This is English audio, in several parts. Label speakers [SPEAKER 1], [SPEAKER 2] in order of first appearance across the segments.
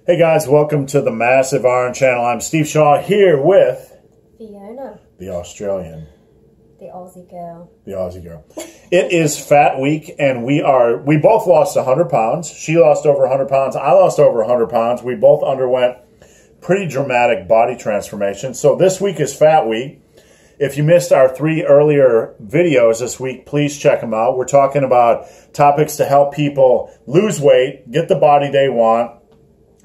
[SPEAKER 1] Hey guys, welcome to the Massive Iron Channel. I'm Steve Shaw here with
[SPEAKER 2] Fiona,
[SPEAKER 1] the Australian.
[SPEAKER 2] the Aussie girl.
[SPEAKER 1] The Aussie girl. It is Fat Week, and we both lost 100 pounds. She lost over 100 pounds. I lost over 100 pounds. We both underwent pretty dramatic body transformation. So this week is Fat Week. If you missed our 3 earlier videos this week, please check them out. We're talking about topics to help people lose weight, get the body they want,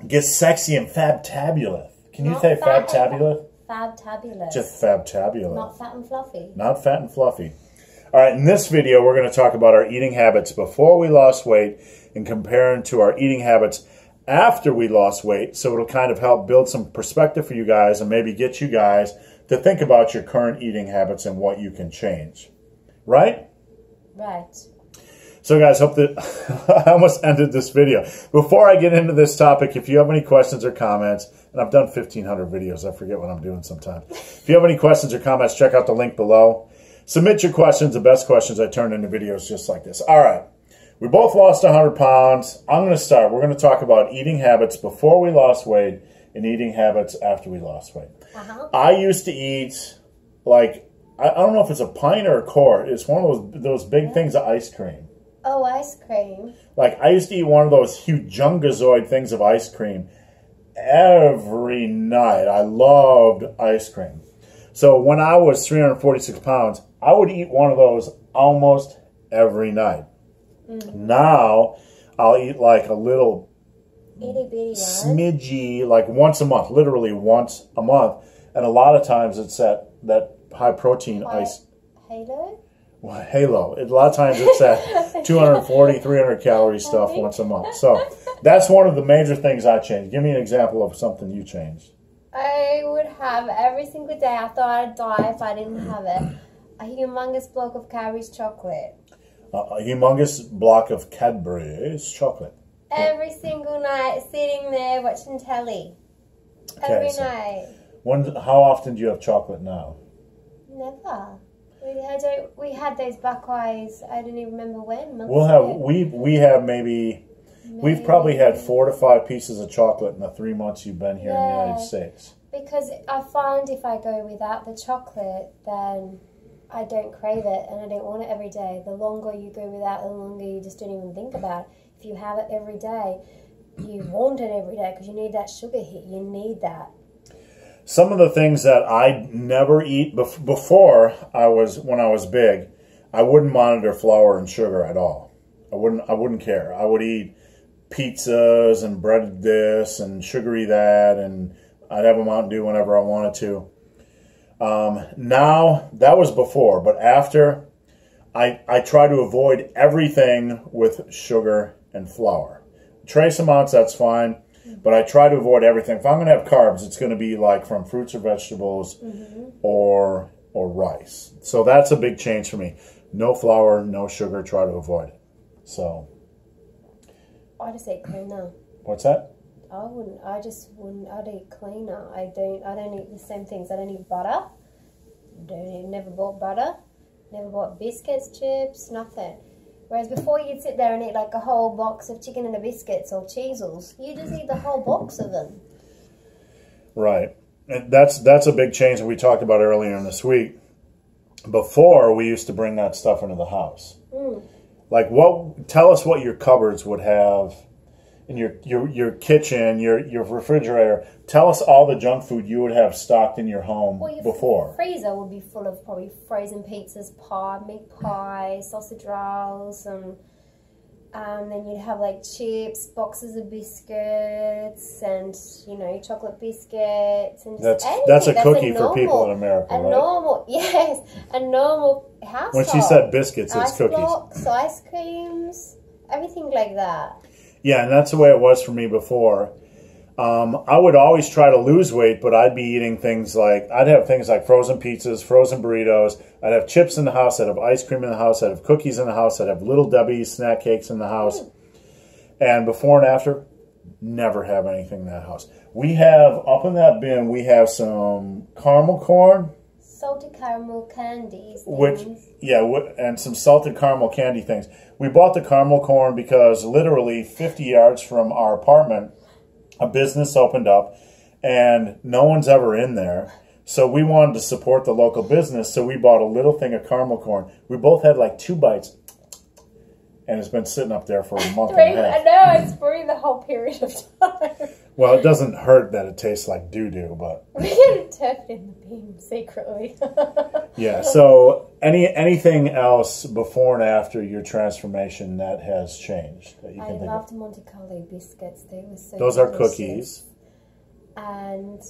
[SPEAKER 1] get sexy and fabtabulous. Can you say fabtabulous?
[SPEAKER 2] Fabtabulous.
[SPEAKER 1] Just fabtabulous.
[SPEAKER 2] Not fat and fluffy.
[SPEAKER 1] Not fat and fluffy. All right, in this video, we're going to talk about our eating habits before we lost weight and comparing to our eating habits after we lost weight. So it'll kind of help build some perspective for you guys and maybe get you guys to think about your current eating habits and what you can change. Right?
[SPEAKER 2] Right.
[SPEAKER 1] So guys, hope that I almost ended this video. Before I get into this topic, if you have any questions or comments, and I've done 1,500 videos, I forget what I'm doing sometimes. If you have any questions or comments, check out the link below. Submit your questions, the best questions I turn into videos just like this. All right, we both lost 100 pounds. I'm going to start. We're going to talk about eating habits before we lost weight and eating habits after we lost weight. I used to eat, like, I don't know if it's a pint or a quart. It's one of those big things of ice cream.
[SPEAKER 2] Oh, ice cream.
[SPEAKER 1] Like, I used to eat one of those humongousoid things of ice cream every night. I loved ice cream. So when I was 346 pounds, I would eat one of those almost every night. Now, I'll eat like a little
[SPEAKER 2] itty-bitty
[SPEAKER 1] smidgy, like once a month, literally once a month. And a lot of times it's that high-protein ice.
[SPEAKER 2] Halo?
[SPEAKER 1] Well, Halo. A lot of times it's that 240, 300 calorie stuff once a month. So that's one of the major things I changed. Give me an example of something you changed.
[SPEAKER 2] I would have every single day, I thought I'd die if I didn't have it, a humongous block of Cadbury's chocolate.
[SPEAKER 1] A humongous block of Cadbury's chocolate.
[SPEAKER 2] Every single night, sitting there watching telly. Every night.
[SPEAKER 1] How often do you have chocolate now?
[SPEAKER 2] Never. We had those black eyes. I don't even remember when.
[SPEAKER 1] We've probably had 4 to 5 pieces of chocolate in the 3 months you've been here in the United States.
[SPEAKER 2] Because I find if I go without the chocolate, then I don't crave it and I don't want it every day. The longer you go without, the longer you just don't even think about it. If you have it every day, you want it every day because you need that sugar hit. You need that.
[SPEAKER 1] Some of the things that I never eat before when I was big, I wouldn't monitor flour and sugar at all. I wouldn't care. I would eat pizzas and breaded this and sugary that, and I'd have a Mountain Dew whenever I wanted to. Now, that was before, but after, I try to avoid everything with sugar and flour. Trace amounts, that's fine. But I try to avoid everything. If I'm going to have carbs, it's going to be like from fruits or vegetables or rice. So that's a big change for me. No flour, no sugar, try to avoid it. So.
[SPEAKER 2] I just eat cleaner.
[SPEAKER 1] What's that?
[SPEAKER 2] I'd eat cleaner. I don't eat the same things. I don't eat butter. Never bought butter. Never bought biscuits, chips, nothing. Whereas before you'd sit there and eat like a whole box of chicken and a biscuits or Cheezels. You just eat the whole box of them. Right.
[SPEAKER 1] And that's a big change that we talked about earlier in this week. Before, we used to bring that stuff into the house. Like, tell us what your cupboards would have in your kitchen, your refrigerator. Tell us all the junk food you would have stocked in your home before.
[SPEAKER 2] Freezer would be full of probably frozen pizzas, meat pie, sausage rolls, and then you'd have like chips, boxes of biscuits, and chocolate biscuits, and just anything.
[SPEAKER 1] That's a cookie for people in America, right?
[SPEAKER 2] A normal household.
[SPEAKER 1] When she said biscuits, it's cookies.
[SPEAKER 2] Blocks, ice creams, everything like that.
[SPEAKER 1] Yeah, and that's the way it was for me before. I would always try to lose weight, but I'd be eating I'd have things like frozen pizzas, frozen burritos. I'd have chips in the house. I'd have ice cream in the house. I'd have cookies in the house. I'd have Little Debbie's snack cakes in the house. And before and after, never have anything in that house. We have, up in that bin, we have some caramel corn.
[SPEAKER 2] Salted caramel candies.
[SPEAKER 1] And some salted caramel candy things. We bought the caramel corn because literally 50 yards from our apartment, a business opened up, and no one's ever in there. So we wanted to support the local business, so we bought a little thing of caramel corn. We both had like 2 bites, and it's been sitting up there for a month and a half.
[SPEAKER 2] I know, it's for the whole period of time.
[SPEAKER 1] Well, it doesn't hurt that it tastes like doo-doo, but...
[SPEAKER 2] We can turn it in the bean secretly.
[SPEAKER 1] Yeah, so anything else before and after your transformation that has changed? That you
[SPEAKER 2] I
[SPEAKER 1] can think
[SPEAKER 2] loved
[SPEAKER 1] of?
[SPEAKER 2] Monte Carlo biscuits. They were so
[SPEAKER 1] Those are
[SPEAKER 2] delicious.
[SPEAKER 1] cookies.
[SPEAKER 2] And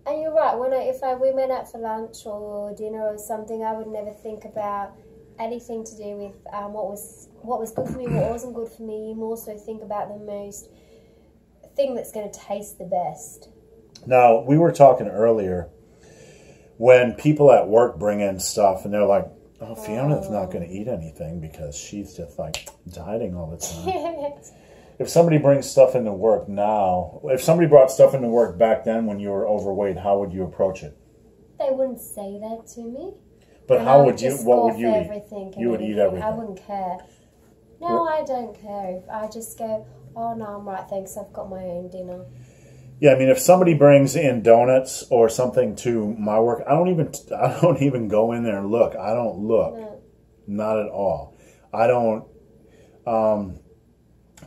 [SPEAKER 2] you're right, if we went out for lunch or dinner or something, I would never think about anything to do with what was good for me, what wasn't good for me. You more so think about the most thing that's going to taste the best.
[SPEAKER 1] Now, we were talking earlier when people at work bring in stuff and they're like, oh, Fiona's not going to eat anything because she's just like dieting all the time. If somebody brings stuff into work now, if somebody brought stuff into work back then when you were overweight, how would you approach it?
[SPEAKER 2] They wouldn't say that to me.
[SPEAKER 1] But
[SPEAKER 2] And
[SPEAKER 1] how
[SPEAKER 2] I
[SPEAKER 1] would you, what would you
[SPEAKER 2] everything
[SPEAKER 1] eat? You would eat everything.
[SPEAKER 2] I wouldn't care. No, I don't care. I just go, oh no, I'm right, thanks, I've got my own dinner.
[SPEAKER 1] Yeah, I mean, if somebody brings in donuts or something to my work, I don't even go in there and look. I don't look.
[SPEAKER 2] No.
[SPEAKER 1] Not at all. I don't...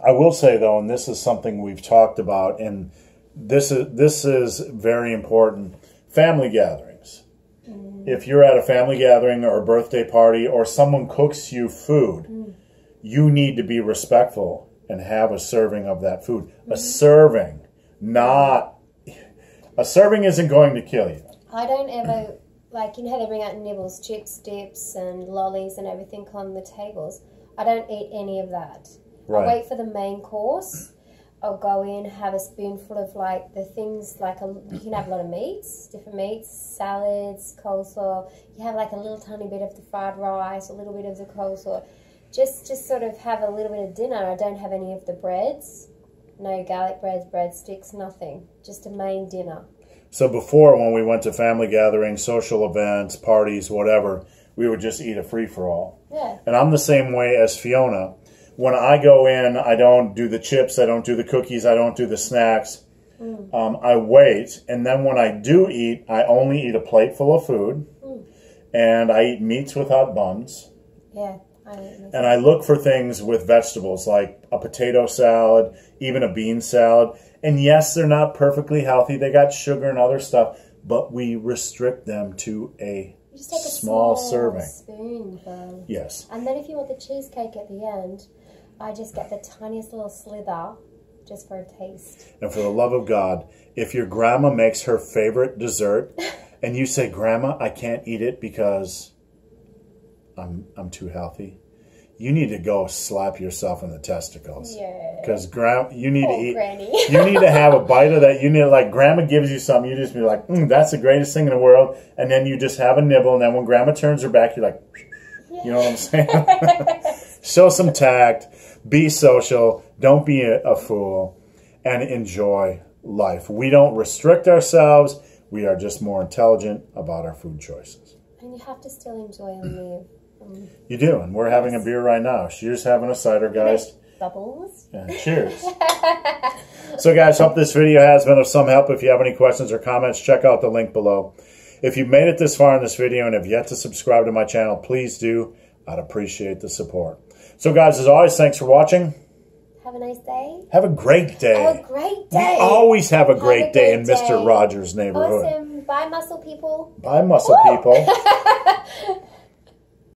[SPEAKER 1] I will say, though, and this is something we've talked about, and this is very important, family gatherings. If you're at a family gathering or a birthday party or someone cooks you food, you need to be respectful and have a serving of that food. A serving, not... A serving isn't going to kill you.
[SPEAKER 2] I don't ever, like, you know how they bring out nibbles, chips, dips, and lollies and everything on the tables? I don't eat any of that.
[SPEAKER 1] Right.
[SPEAKER 2] I wait for the main course. I'll go in, have a spoonful of, like, the things, like, you can have a lot of meats, different meats, salads, coleslaw. You have, like, a little tiny bit of the fried rice, a little bit of the coleslaw. Just sort of have a little bit of dinner. I don't have any of the breads. No garlic breads, breadsticks, nothing. Just a main dinner.
[SPEAKER 1] So before, when we went to family gatherings, social events, parties, whatever, we would just eat a free-for-all.
[SPEAKER 2] Yeah.
[SPEAKER 1] And I'm the same way as Fiona. When I go in, I don't do the chips, I don't do the cookies, I don't do the snacks. I wait, and then when I do eat, I only eat a plate full of food, and I eat meats without buns.
[SPEAKER 2] Yeah.
[SPEAKER 1] And I look for things with vegetables, like a potato salad, even a bean salad. And yes, they're not perfectly healthy. They got sugar and other stuff, but we restrict them to a
[SPEAKER 2] just take a
[SPEAKER 1] small serving.
[SPEAKER 2] Spoonful.
[SPEAKER 1] Yes.
[SPEAKER 2] And then if you want the cheesecake at the end, I just get the tiniest little slither just for a taste.
[SPEAKER 1] And for the love of God, if your grandma makes her favorite dessert and you say, Grandma, I can't eat it because I'm too healthy, you need to go slap yourself in the testicles.
[SPEAKER 2] Yeah.
[SPEAKER 1] Because you need to eat.
[SPEAKER 2] Granny.
[SPEAKER 1] You need to have a bite of that. You need, like, Grandma gives you something, you just be like, that's the greatest thing in the world. And then you just have a nibble, and then when Grandma turns her back, you're like, you know what I'm saying? Show some tact. Be social. Don't be a fool. And enjoy life. We don't restrict ourselves. We are just more intelligent about our food choices.
[SPEAKER 2] And you have to still enjoy and live.
[SPEAKER 1] You do, and we're having a beer right now. She's having a cider, guys.
[SPEAKER 2] Bubbles.
[SPEAKER 1] Yeah, cheers. So, guys, hope this video has been of some help. If you have any questions or comments, check out the link below. If you've made it this far in this video and have yet to subscribe to my channel, please do. I'd appreciate the support. So, guys, as always, thanks for watching.
[SPEAKER 2] Have a nice day.
[SPEAKER 1] Have a great day.
[SPEAKER 2] Have a great day.
[SPEAKER 1] We always have a great day in
[SPEAKER 2] day.
[SPEAKER 1] Mr. Rogers' neighborhood.
[SPEAKER 2] Awesome. Bye, muscle people.
[SPEAKER 1] Bye, muscle people.